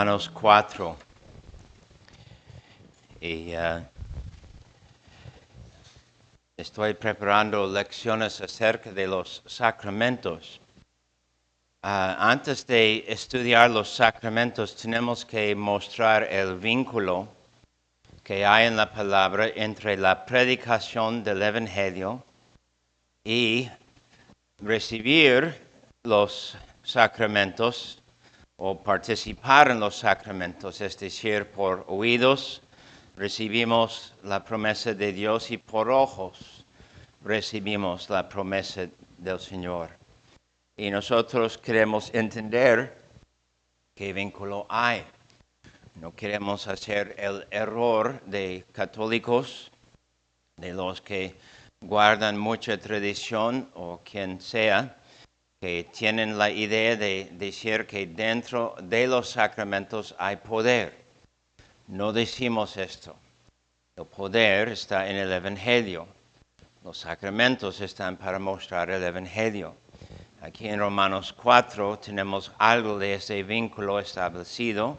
Romanos 4. Y estoy preparando lecciones acerca de los sacramentos. Antes de estudiar los sacramentos, tenemos que mostrar el vínculo que hay en la palabra entre la predicación del Evangelio y recibir los sacramentos o participar en los sacramentos, es decir, por oídos recibimos la promesa de Dios y por ojos recibimos la promesa del Señor. Y nosotros queremos entender qué vínculo hay. No queremos hacer el error de católicos, de los que guardan mucha tradición o quien sea, que tienen la idea de decir que dentro de los sacramentos hay poder. No decimos esto. El poder está en el Evangelio. Los sacramentos están para mostrar el Evangelio. Aquí en Romanos 4 tenemos algo de ese vínculo establecido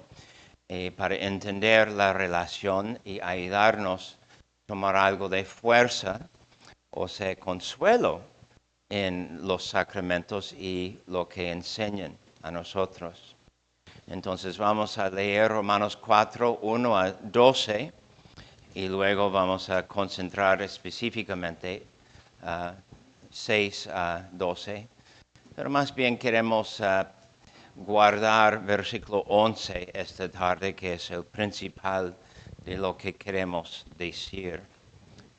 para entender la relación y ayudarnos a tomar algo de fuerza, o sea, consuelo en los sacramentos y lo que enseñan a nosotros. Entonces vamos a leer Romanos 4, 1 a 12 y luego vamos a concentrar específicamente 6 a 12. Pero más bien queremos guardar versículo 11 esta tarde, que es el principal de lo que queremos decir.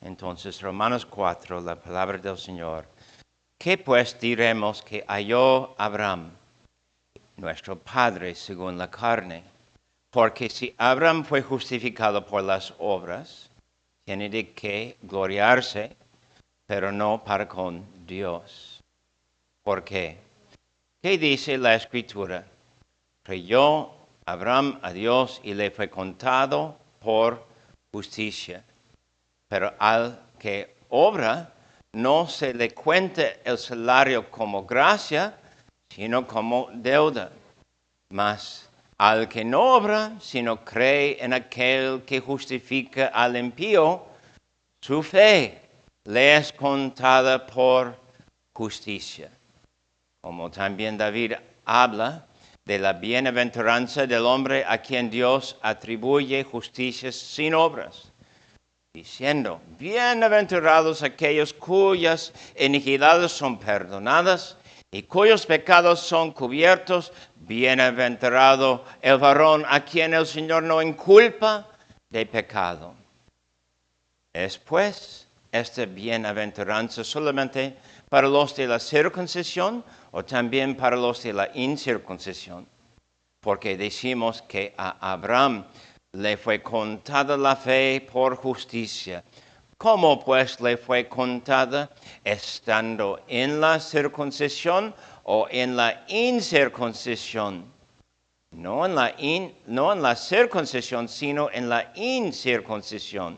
Entonces, Romanos 4, la palabra del Señor. ¿Qué pues diremos que halló Abraham, nuestro padre según la carne? Porque si Abraham fue justificado por las obras, tiene de qué gloriarse, pero no para con Dios. ¿Por qué? ¿Qué dice la Escritura? Creyó Abraham a Dios y le fue contado por justicia. Pero al que obra, no se le cuenta el salario como gracia, sino como deuda. Mas al que no obra, sino cree en aquel que justifica al impío, su fe le es contada por justicia. Como también David habla de la bienaventuranza del hombre a quien Dios atribuye justicia sin obras, diciendo, bienaventurados aquellos cuyas iniquidades son perdonadas y cuyos pecados son cubiertos, bienaventurado el varón a quien el Señor no inculpa de pecado. ¿Es pues esta bienaventuranza solamente para los de la circuncisión o también para los de la incircuncisión? Porque decimos que a Abraham le fue contada la fe por justicia. ¿Cómo pues le fue contada? ¿Estando en la circuncisión o en la incircuncisión? No en la circuncisión, sino en la incircuncisión.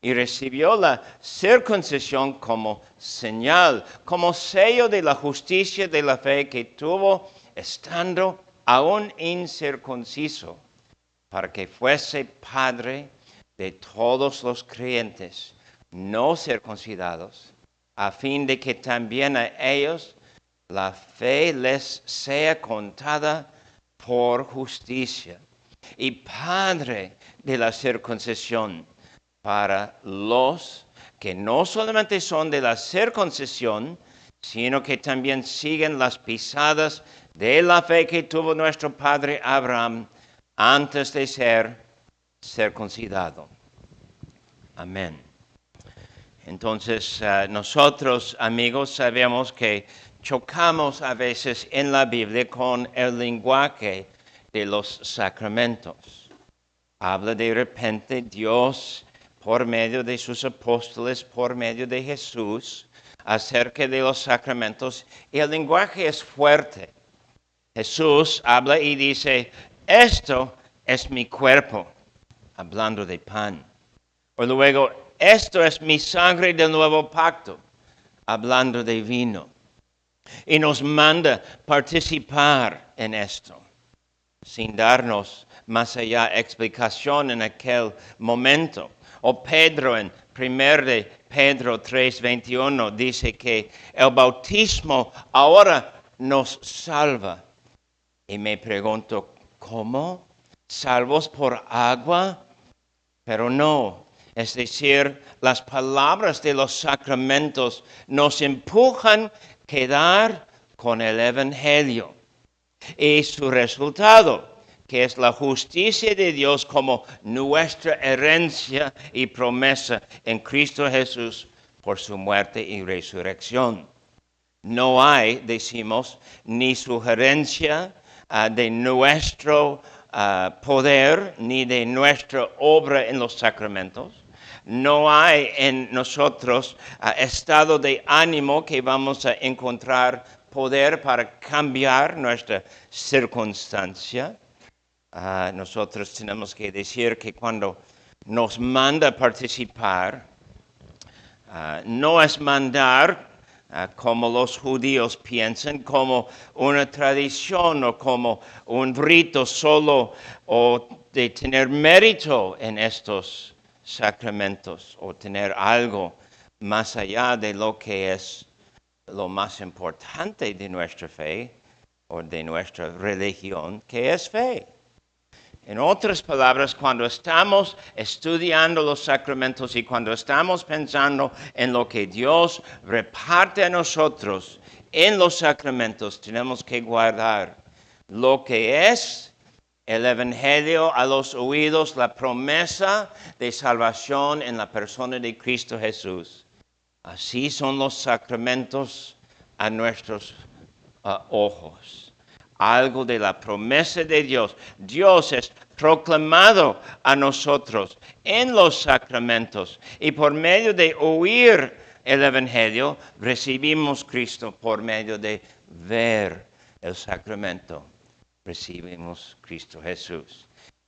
Y recibió la circuncisión como señal, como sello de la justicia de la fe que tuvo estando aún incircunciso, para que fuese padre de todos los creyentes no circuncidados, a fin de que también a ellos la fe les sea contada por justicia, y padre de la circuncisión para los que no solamente son de la circuncisión, sino que también siguen las pisadas de la fe que tuvo nuestro padre Abraham antes de ser circuncidado. Amén. Entonces, nosotros, amigos, sabemos que chocamos a veces en la Biblia con el lenguaje de los sacramentos. Habla de repente Dios por medio de sus apóstoles, por medio de Jesús, acerca de los sacramentos, y el lenguaje es fuerte. Jesús habla y dice, esto es mi cuerpo, hablando de pan. O luego, esto es mi sangre del nuevo pacto, hablando de vino. Y nos manda participar en esto. sin darnos más allá explicación en aquel momento. O Pedro en 1 de Pedro 3:21 dice que el bautismo ahora nos salva. Y me pregunto, ¿cómo? ¿Salvos por agua? Pero no. Es decir, las palabras de los sacramentos nos empujan a quedar con el Evangelio. Y su resultado, que es la justicia de Dios como nuestra herencia y promesa en Cristo Jesús por su muerte y resurrección. No hay, decimos, ni sugerencia de nuestro poder, ni de nuestra obra en los sacramentos. No hay en nosotros estado de ánimo que vamos a encontrar poder para cambiar nuestra circunstancia. Nosotros tenemos que decir que cuando nos manda a participar, no es mandar como los judíos piensan, como una tradición o como un rito solo o de tener mérito en estos sacramentos o tener algo más allá de lo que es lo más importante de nuestra fe o de nuestra religión, que es fe. En otras palabras, cuando estamos estudiando los sacramentos y cuando estamos pensando en lo que Dios reparte a nosotros en los sacramentos, tenemos que guardar lo que es el Evangelio a los oídos, la promesa de salvación en la persona de Cristo Jesús. Así son los sacramentos a nuestros ojos. Algo de la promesa de Dios. Dios es proclamado a nosotros en los sacramentos y por medio de oír el Evangelio recibimos Cristo. Por medio de ver el sacramento recibimos Cristo Jesús.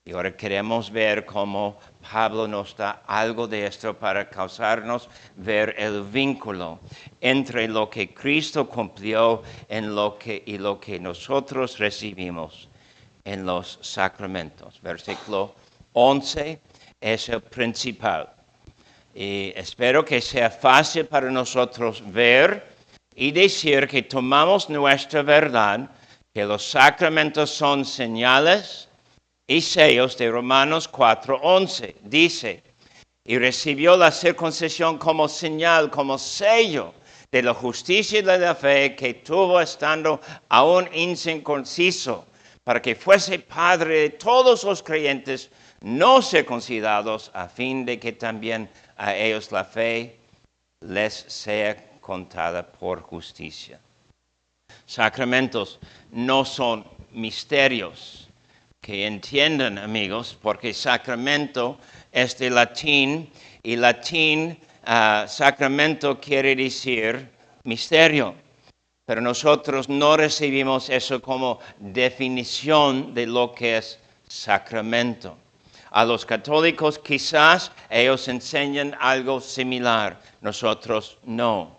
Y ahora queremos ver cómo Pablo nos da algo de esto para causarnos ver el vínculo entre lo que Cristo cumplió y lo que nosotros recibimos en los sacramentos. Versículo 11 es el principal. Y espero que sea fácil para nosotros ver y decir que tomamos nuestra verdad, que los sacramentos son señales y sellos de Romanos 4:11. Dice, y recibió la circuncisión como señal, como sello de la justicia y de la fe que tuvo estando aún incircunciso, para que fuese padre de todos los creyentes no circuncidados, a fin de que también a ellos la fe les sea contada por justicia. Sacramentos no son misterios. Que entiendan, amigos, porque sacramento es de latín y latín, sacramento quiere decir misterio. Pero nosotros no recibimos eso como definición de lo que es sacramento. A los católicos quizás ellos enseñan algo similar, nosotros no.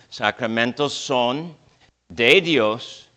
Sacramentos son de Dios,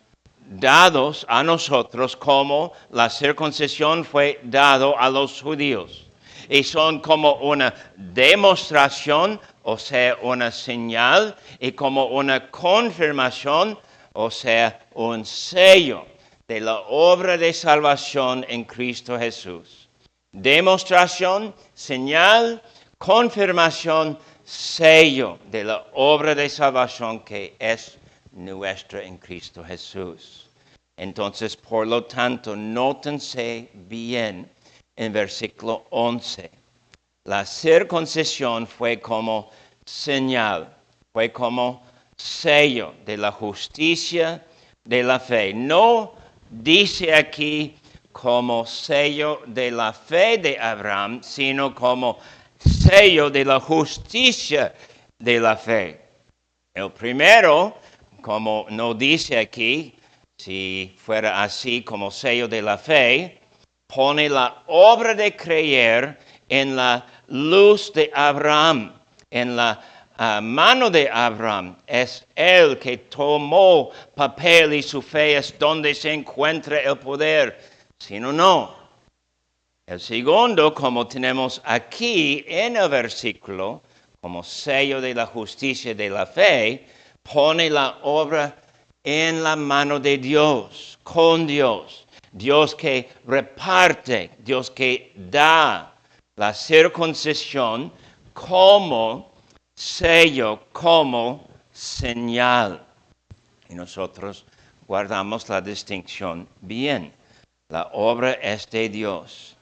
dados a nosotros como la circuncisión fue dado a los judíos. Y son como una demostración, o sea, una señal, y como una confirmación, o sea, un sello de la obra de salvación en Cristo Jesús. Demostración, señal, confirmación, sello de la obra de salvación que es nuestra en Cristo Jesús. Entonces, por lo tanto, nótense bien en versículo 11. La circuncisión fue como señal, fue como sello de la justicia de la fe. No dice aquí como sello de la fe de Abraham, sino como sello de la justicia de la fe. El primero, como no dice aquí, si fuera así como sello de la fe, pone la obra de creer en la luz de Abraham, en la mano de Abraham. Es él que tomó papel y su fe es donde se encuentra el poder. Si no. El segundo, como tenemos aquí en el versículo, como sello de la justicia de la fe, pone la obra en la mano de Dios, con Dios. Dios que reparte, Dios que da la circuncisión como sello, como señal. Y nosotros guardamos la distinción bien. La obra es de Dios.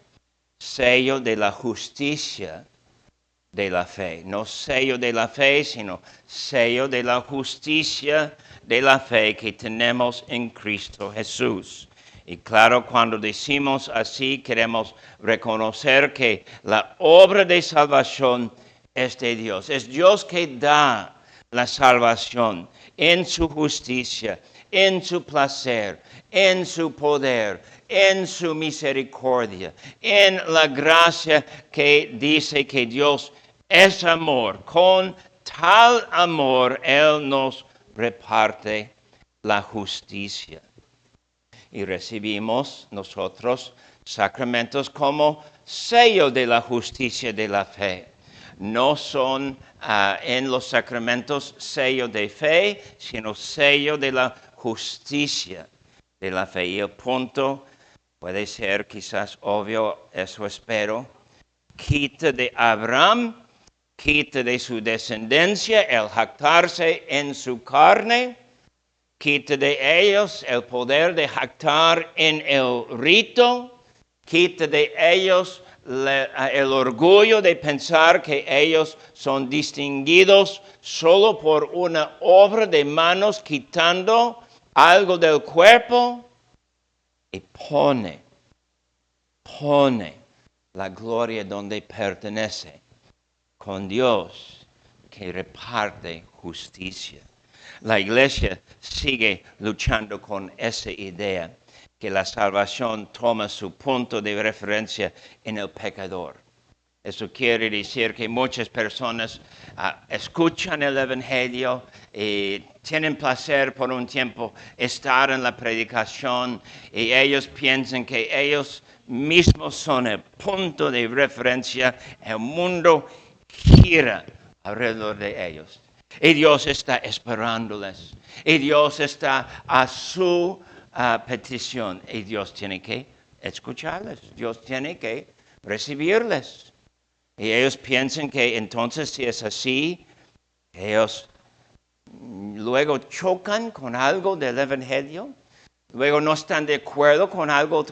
Sello de la justicia de la fe. No sello de la fe, sino sello de la justicia de la fe que tenemos en Cristo Jesús. Y claro, cuando decimos así, queremos reconocer que la obra de salvación es de Dios. Es Dios que da la salvación en su justicia, en su placer, en su poder, en su misericordia, en la gracia que dice que Dios es amor. Con tal amor Él nos reparte la justicia. Y recibimos nosotros sacramentos como sello de la justicia de la fe. No son en los sacramentos sello de fe, sino sello de la justicia de la fe. Y el punto puede ser quizás obvio, eso espero. Quita de Abraham, quita de su descendencia el jactarse en su carne, quita de ellos el poder de jactar en el rito, quita de ellos el orgullo de pensar que ellos son distinguidos solo por una obra de manos quitando algo del cuerpo y pone la gloria donde pertenece, con Dios que reparte justicia. La iglesia sigue luchando con esa idea que la salvación toma su punto de referencia en el pecador. Eso quiere decir que muchas personas escuchan el Evangelio y tienen placer por un tiempo estar en la predicación y ellos piensan que ellos mismos son el punto de referencia. El mundo gira alrededor de ellos. Y Dios está esperándoles. Y Dios está a su petición. Y Dios tiene que escucharles. Dios tiene que recibirles. Y ellos piensan que entonces si es así, ellos luego chocan con algo del Evangelio. Luego no están de acuerdo con algo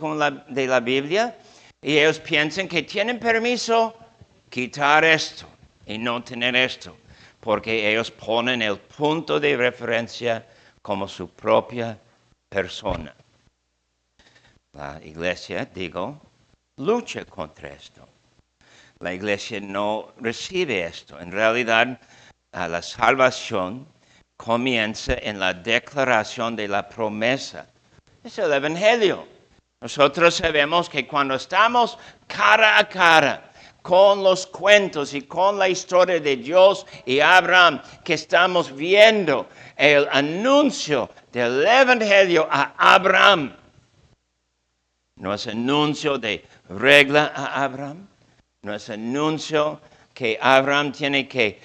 de la Biblia. Y ellos piensan que tienen permiso quitar esto y no tener esto, porque ellos ponen el punto de referencia como su propia persona. La iglesia, lucha contra esto. La iglesia no recibe esto. En realidad, la salvación comienza en la declaración de la promesa. Es el Evangelio. Nosotros sabemos que cuando estamos cara a cara con los cuentos y con la historia de Dios y Abraham, que estamos viendo el anuncio del Evangelio a Abraham, no es anuncio de regla a Abraham, no es anuncio que Abraham tiene que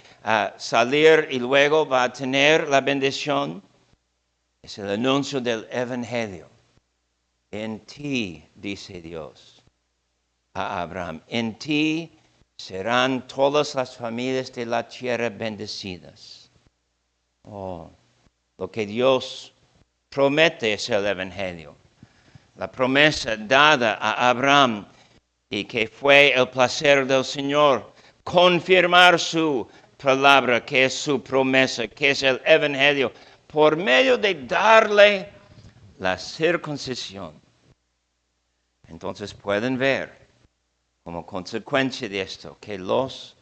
salir y luego va a tener la bendición. Es el anuncio del Evangelio. En ti, dice Dios a Abraham, en ti serán todas las familias de la tierra bendecidas. Oh, lo que Dios promete es el Evangelio. La promesa dada a Abraham y que fue el placer del Señor confirmar su palabra, que es su promesa, que es el Evangelio, por medio de darle la circuncisión. Entonces pueden ver como consecuencia de esto que los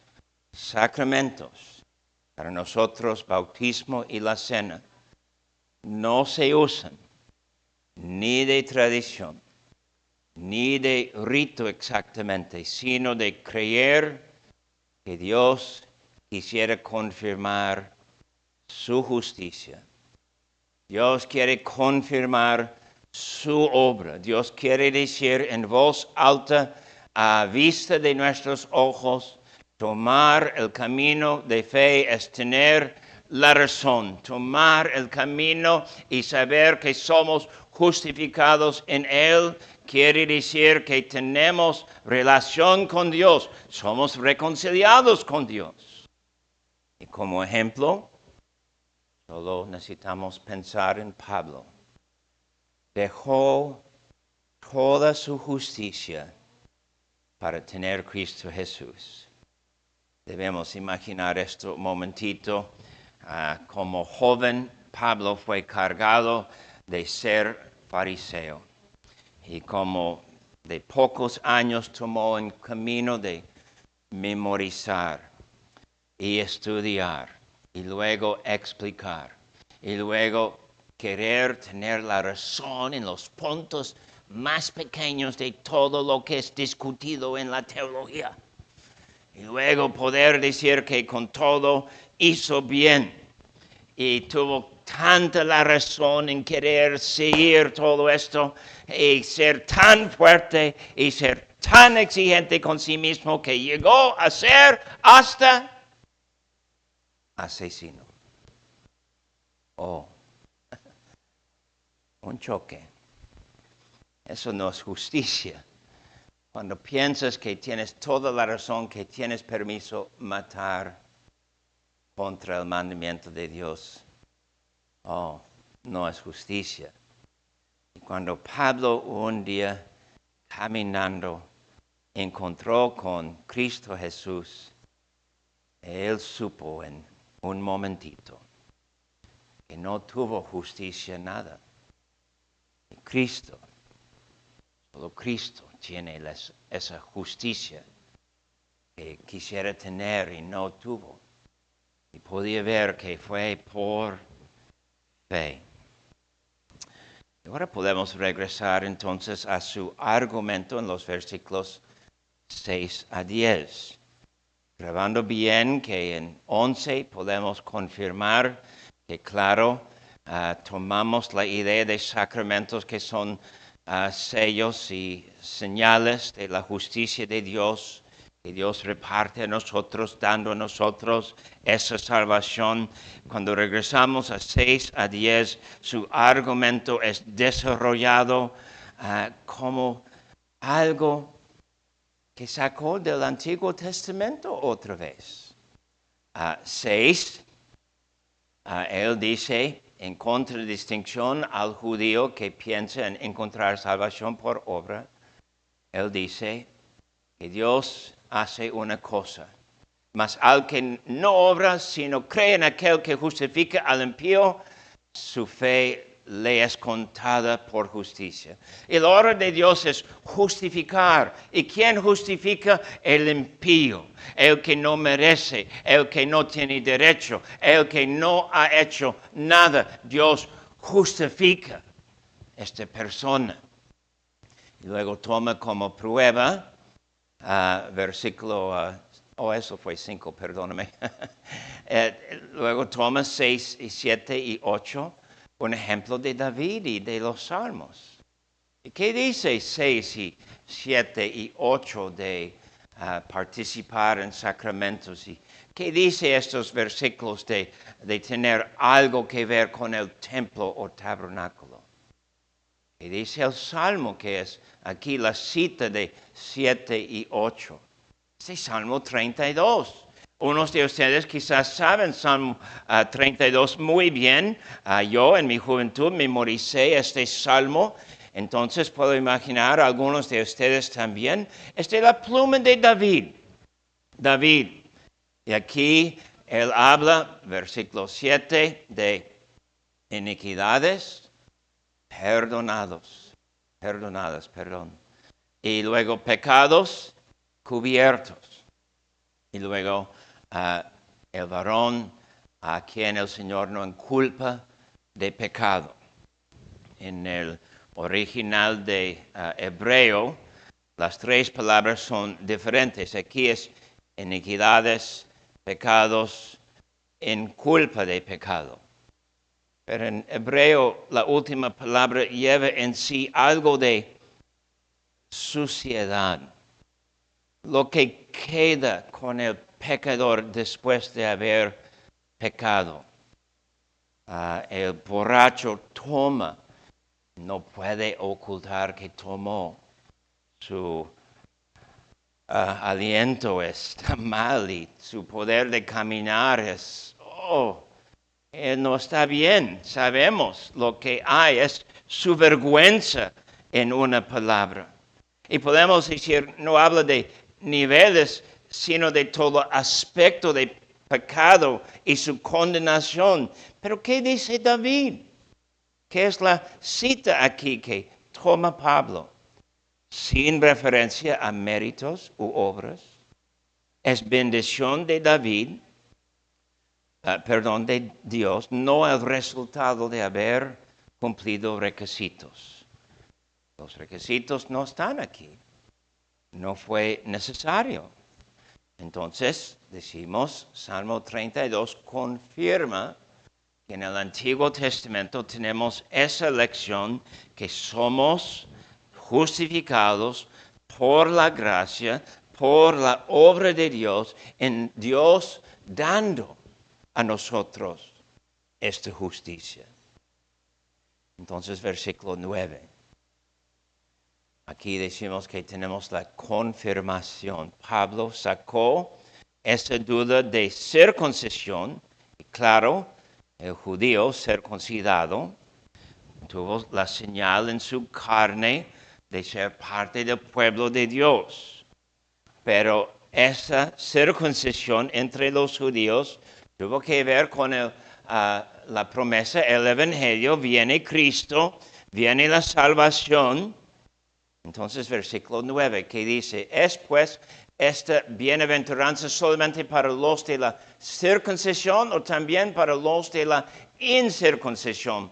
sacramentos, para nosotros bautismo y la cena, no se usan ni de tradición, ni de rito exactamente, sino de creer que Dios quisiera confirmar su justicia. Dios quiere confirmar su obra. Dios quiere decir en voz alta, a vista de nuestros ojos, tomar el camino de fe es tener la razón, tomar el camino y saber que somos justificados en Él. Quiere decir que tenemos relación con Dios, somos reconciliados con Dios. Y como ejemplo, solo necesitamos pensar en Pablo. Dejó toda su justicia para tener Cristo Jesús. Debemos imaginar esto un momentito. Como joven, Pablo fue cargado de ser fariseo. Y como de pocos años tomó el camino de memorizar y estudiar y luego explicar y luego querer tener la razón en los puntos más pequeños de todo lo que es discutido en la teología. Y luego poder decir que con todo hizo bien y tuvo tanta la razón en querer seguir todo esto y ser tan fuerte y ser tan exigente con sí mismo que llegó a ser hasta asesino. Oh, un choque. Eso no es justicia. Cuando piensas que tienes toda la razón, que tienes permiso matar contra el mandamiento de Dios. Oh, no es justicia. Y cuando Pablo un día caminando encontró con Cristo Jesús, él supo en un momentito que no tuvo justicia nada. Y Cristo, solo Cristo tiene esa justicia que quisiera tener y no tuvo. Y podía ver que fue por fe. Y ahora podemos regresar entonces a su argumento en los versículos 6 a 10. Grabando bien que en 11 podemos confirmar que claro, tomamos la idea de sacramentos que son sellos y señales de la justicia de Dios, que Dios reparte a nosotros, dando a nosotros esa salvación. Cuando regresamos a 6 a 10, su argumento es desarrollado como algo que sacó del Antiguo Testamento otra vez. 6, él dice, en contradistinción al judío que piensa en encontrar salvación por obra, él dice que Dios hace una cosa, mas al que no obra, sino cree en aquel que justifica al impío, su fe le es contada por justicia. Y la obra de Dios es justificar. ¿Y quién justifica? El impío, el que no merece, el que no tiene derecho, el que no ha hecho nada. Dios justifica a esta persona. Y luego toma como prueba, versículo, eso fue 5, perdóname. Luego toma 6 y 7 y 8. Un ejemplo de David y de los salmos. ¿Qué dice 6 y 7 y 8 de participar en sacramentos? ¿Y qué dice estos versículos de tener algo que ver con el templo o tabernáculo? ¿Qué dice el salmo que es aquí la cita de 7 y 8? Es Salmo 32. Unos de ustedes quizás saben Salmo 32 muy bien. Yo en mi juventud memoricé este salmo. Entonces puedo imaginar a algunos de ustedes también. Esta es la pluma de David. David. Y aquí él habla, versículo 7, de iniquidades perdonadas. Y luego pecados cubiertos. Y luego el varón a quien el Señor no inculpa de pecado. En el original de hebreo, las tres palabras son diferentes. Aquí es iniquidades pecados en culpa de pecado. Pero en hebreo la última palabra lleva en sí algo de suciedad. Lo que queda con el pecador después de haber pecado. El borracho toma, no puede ocultar que tomó. Su aliento está mal y su poder de caminar no está bien. Sabemos lo que hay, es su vergüenza en una palabra. Y podemos decir, no habla de niveles, sino de todo aspecto de pecado y su condenación. Pero ¿qué dice David? ¿Qué es la cita aquí que toma Pablo? Sin referencia a méritos u obras. Es bendición de David, de Dios, no el resultado de haber cumplido requisitos. Los requisitos no están aquí. No fue necesario. Entonces, decimos, Salmo 32 confirma que en el Antiguo Testamento tenemos esa lección que somos justificados por la gracia, por la obra de Dios, en Dios dando a nosotros esta justicia. Entonces, versículo 9. Aquí decimos que tenemos la confirmación. Pablo sacó esa duda de circuncisión. Y claro, el judío circuncidado tuvo la señal en su carne de ser parte del pueblo de Dios. Pero esa circuncisión entre los judíos tuvo que ver con la promesa, el evangelio, viene Cristo, viene la salvación. Entonces, versículo 9, que dice, ¿es pues esta bienaventuranza solamente para los de la circuncisión o también para los de la incircuncisión?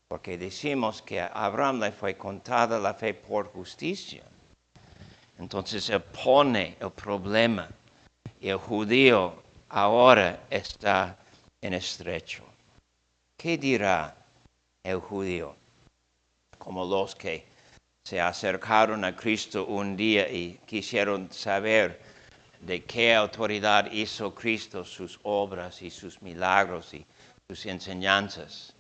Porque decimos que a Abraham le fue contada la fe por justicia. Entonces, él pone el problema y el judío ahora está en estrecho. ¿Qué dirá el judío? Como los que se acercaron a Cristo un día y quisieron saber de qué autoridad hizo Cristo sus obras y sus milagros y sus enseñanzas.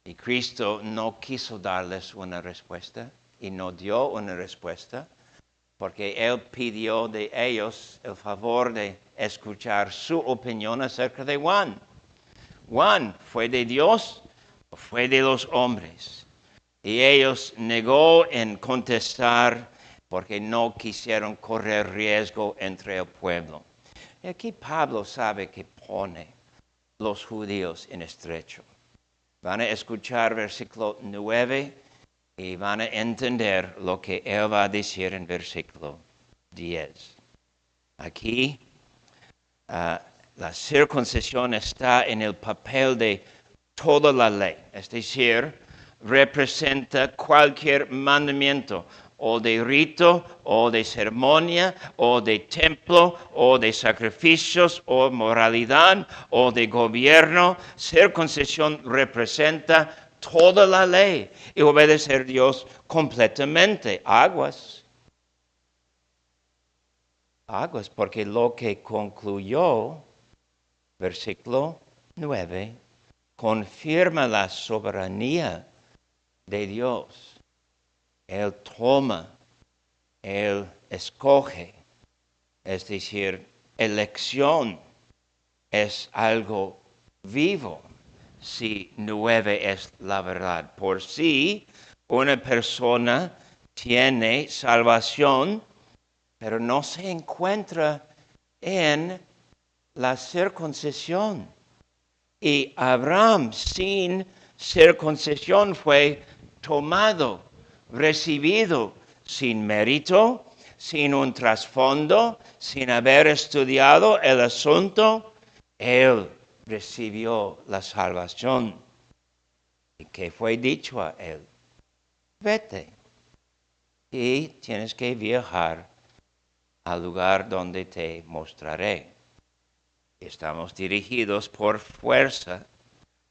Y Cristo no quiso darles una respuesta y no dio una respuesta porque Él pidió de ellos el favor de escuchar su opinión acerca de Juan. ¿Juan fue de Dios o fue de los hombres? Y ellos negó en contestar porque no quisieron correr riesgo entre el pueblo. Y aquí Pablo sabe que pone los judíos en estrecho. Van a escuchar versículo 9 y van a entender lo que él va a decir en versículo 10. Aquí la circuncisión está en el papel de toda la ley, es decir, representa cualquier mandamiento, o de rito, o de ceremonia, o de templo, o de sacrificios, o moralidad, o de gobierno. Circuncisión representa toda la ley y obedecer a Dios completamente. Aguas, porque lo que concluyó, versículo 9, confirma la soberanía de Dios. Él toma, Él escoge. Es decir, elección es algo vivo si 9 es la verdad. Por sí, una persona tiene salvación, pero no se encuentra en la circuncisión. Y Abraham sin circuncisión fue tomado, recibido sin mérito, sin un trasfondo, sin haber estudiado el asunto. Él recibió la salvación. ¿Y qué fue dicho a él? Vete y tienes que viajar al lugar donde te mostraré. Estamos dirigidos por fuerza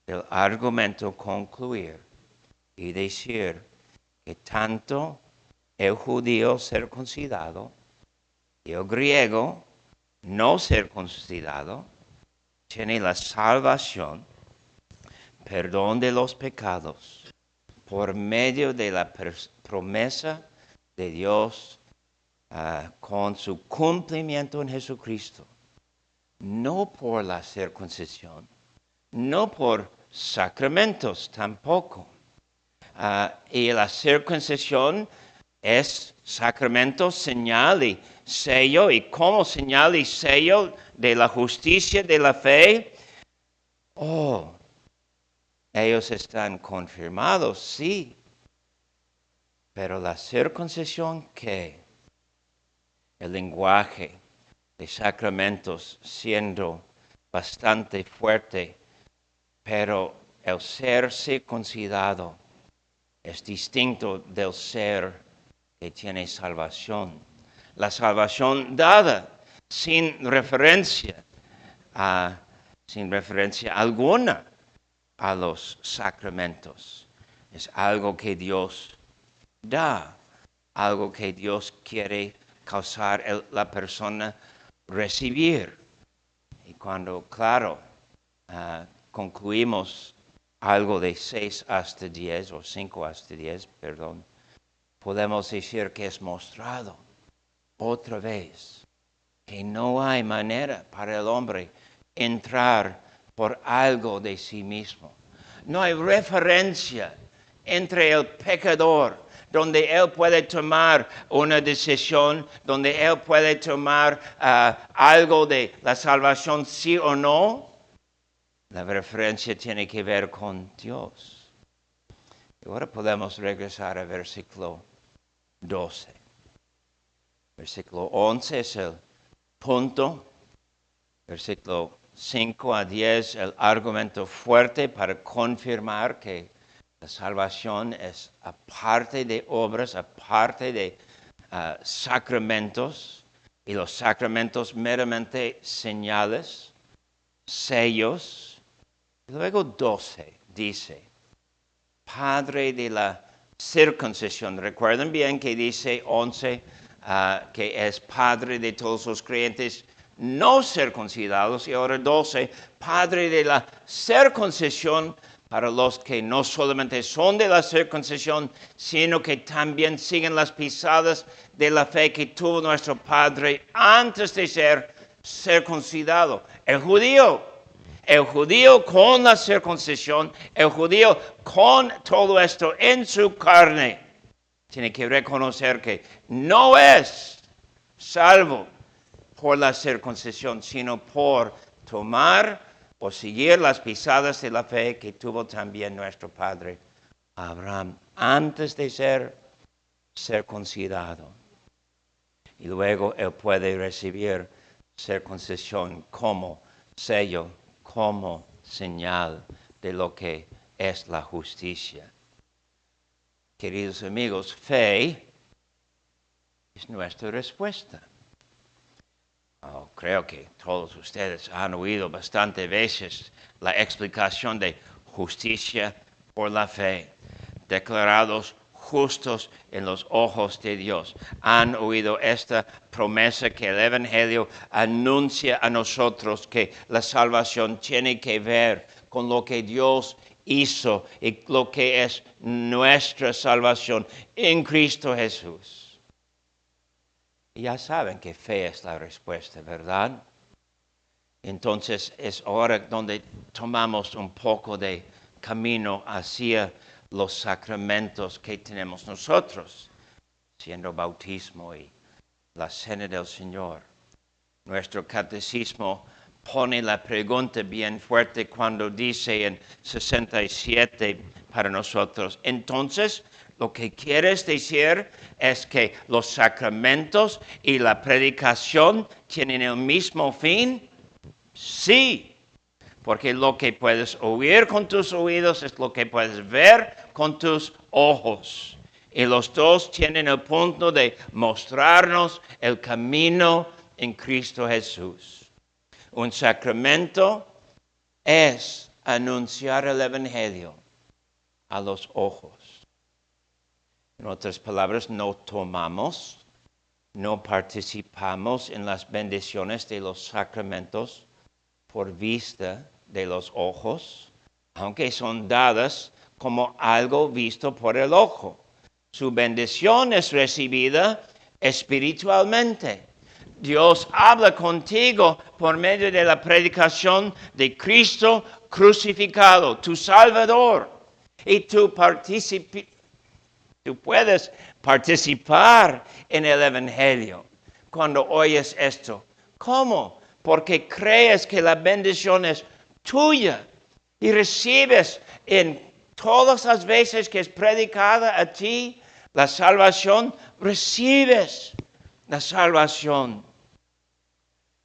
del argumento concluir y decir que tanto el judío circuncidado y el griego no circuncidado tiene la salvación, perdón de los pecados, por medio de la promesa de Dios con su cumplimiento en Jesucristo. No por la circuncisión, no por sacramentos tampoco. Y la circuncisión es sacramento, señal y sello, y como señal y sello de la justicia de la fe. Ellos están confirmados, sí. Pero la circuncisión, ¿qué? El lenguaje de sacramentos siendo bastante fuerte, pero el ser circuncidado es distinto del ser que tiene salvación. La salvación dada sin referencia alguna a los sacramentos. Es algo que Dios da, algo que Dios quiere causar la persona recibir. Y cuando, claro, concluimos algo de 6 hasta 10, o 5 hasta 10, perdón, podemos decir que es mostrado otra vez que no hay manera para el hombre entrar por algo de sí mismo. No hay referencia entre el pecador, donde él puede tomar una decisión, donde él puede tomar algo de la salvación, sí o no. La referencia tiene que ver con Dios. Y ahora podemos regresar al versículo 12. Versículo 11 es el punto. Versículo 5 a 10, el argumento fuerte para confirmar que la salvación es aparte de obras, aparte de sacramentos, y los sacramentos meramente señales, sellos. Luego 12 dice, Padre de la circuncisión. Recuerden bien que dice 11 que es Padre de todos los creyentes no circuncidados, y ahora 12, Padre de la circuncisión para los que no solamente son de la circuncisión, sino que también siguen las pisadas de la fe que tuvo nuestro Padre antes de ser circuncidado. El judío con la circuncisión, el judío con todo esto en su carne, tiene que reconocer que no es salvo por la circuncisión, sino por tomar o seguir las pisadas de la fe que tuvo también nuestro padre Abraham antes de ser circuncidado. Y luego él puede recibir circuncisión como sello, como señal de lo que es la justicia. Queridos amigos, fe es nuestra respuesta. Creo que todos ustedes han oído bastantes veces la explicación de justicia por la fe, declarados justos en los ojos de Dios. Han oído esta promesa que el Evangelio anuncia a nosotros, que la salvación tiene que ver con lo que Dios hizo y lo que es nuestra salvación en Cristo Jesús. Y ya saben que fe es la respuesta, ¿verdad? Entonces es ahora donde tomamos un poco de camino hacia los sacramentos que tenemos nosotros, siendo bautismo y la cena del Señor. Nuestro catecismo pone la pregunta bien fuerte cuando dice en 67 para nosotros, entonces, lo que quieres decir es que los sacramentos y la predicación tienen el mismo fin. Sí, porque lo que puedes oír con tus oídos es lo que puedes ver con tus ojos. Y los dos tienen el punto de mostrarnos el camino en Cristo Jesús. Un sacramento es anunciar el Evangelio a los ojos. En otras palabras, no tomamos, no participamos en las bendiciones de los sacramentos por vista de los ojos, aunque son dadas como algo visto por el ojo. Su bendición es recibida espiritualmente. Dios habla contigo por medio de la predicación de Cristo crucificado, tu Salvador. Y tú puedes participar en el Evangelio cuando oyes esto. ¿Cómo? Porque crees que la bendición es tuya y recibes en todas las veces que es predicada a ti la salvación, recibes la salvación.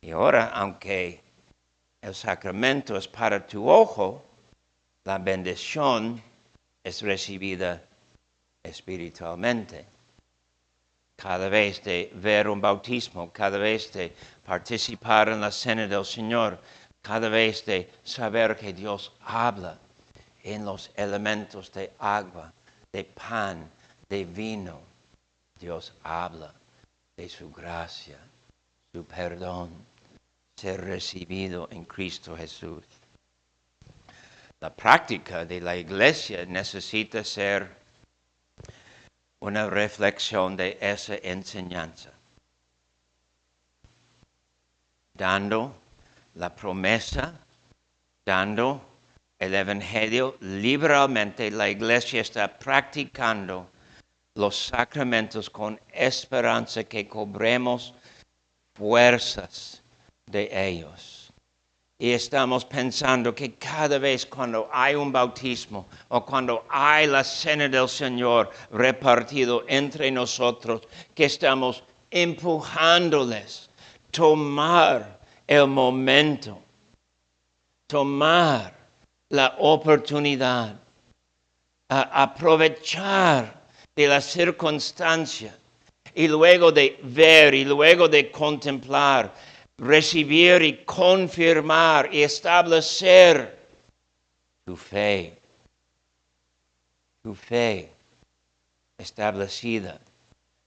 Y ahora, aunque el sacramento es para tu ojo, la bendición es recibida espiritualmente. Cada vez de ver un bautismo, cada vez de participar en la cena del Señor, cada vez de saber que Dios habla en los elementos de agua, de pan, de vino. Dios habla de su gracia, su perdón, ser recibido en Cristo Jesús. La práctica de la iglesia necesita ser una reflexión de esa enseñanza, dando la promesa, dando el Evangelio liberalmente. La iglesia está practicando los sacramentos con esperanza que cobremos fuerzas de ellos. Y estamos pensando que cada vez cuando hay un bautismo o cuando hay la cena del Señor repartido entre nosotros, que estamos empujándoles tomar el momento, tomar la oportunidad, a aprovechar de la circunstancia y luego de ver y luego de contemplar, recibir y confirmar y establecer tu fe establecida.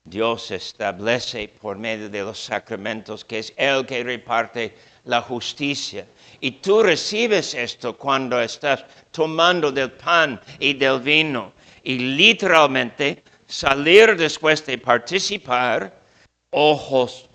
Dios establece por medio de los sacramentos que es Él que reparte la justicia. Y tú recibes esto cuando estás tomando del pan y del vino. Y literalmente salir después de participar, ojos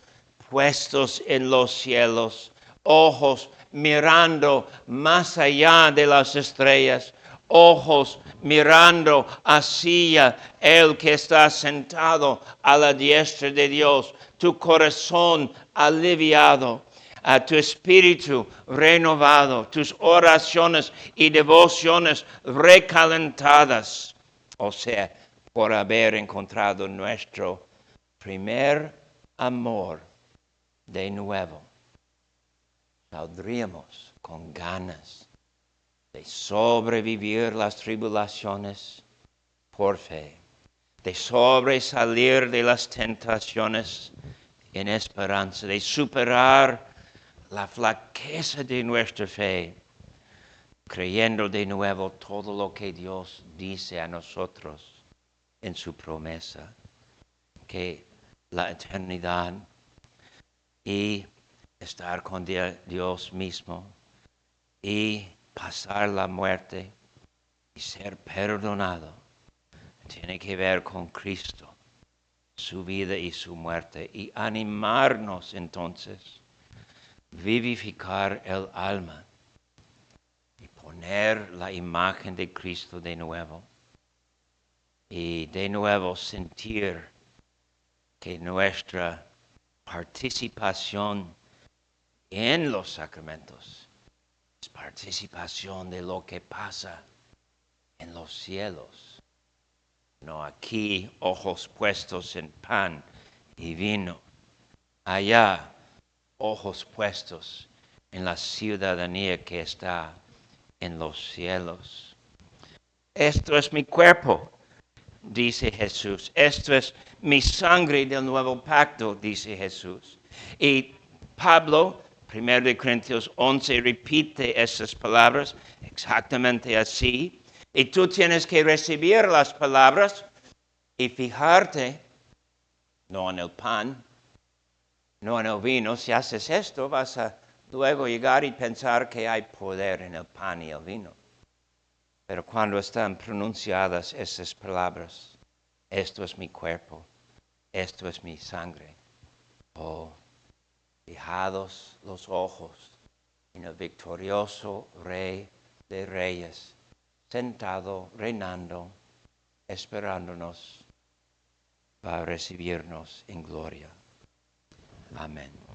puestos en los cielos, ojos mirando más allá de las estrellas, ojos mirando hacia el que está sentado a la diestra de Dios, tu corazón aliviado, a tu espíritu renovado, tus oraciones y devociones recalentadas, o sea, por haber encontrado nuestro primer amor de nuevo. Saldríamos con ganas de sobrevivir las tribulaciones por fe, de sobresalir de las tentaciones en esperanza, de superar la flaqueza de nuestra fe, creyendo de nuevo todo lo que Dios dice a nosotros en su promesa, que la eternidad y estar con Dios mismo y pasar la muerte y ser perdonado tiene que ver con Cristo, su vida y su muerte, y animarnos entonces, vivificar el alma y poner la imagen de Cristo de nuevo y de nuevo sentir que nuestra participación en los sacramentos es participación de lo que pasa en los cielos. No aquí, ojos puestos en pan y vino. Allá, ojos puestos en la ciudadanía que está en los cielos. Esto es mi cuerpo, dice Jesús. Esto es mi sangre del nuevo pacto, dice Jesús. Y Pablo 1 de Corintios 11 repite esas palabras exactamente así. Y tú tienes que recibir las palabras y fijarte, no en el pan, no en el vino. Si haces esto, vas a luego llegar y pensar que hay poder en el pan y el vino. Pero cuando están pronunciadas esas palabras, esto es mi cuerpo, esto es mi sangre. Oh, fijados los ojos en el victorioso Rey de Reyes, sentado, reinando, esperándonos, va a recibirnos en gloria. Amén.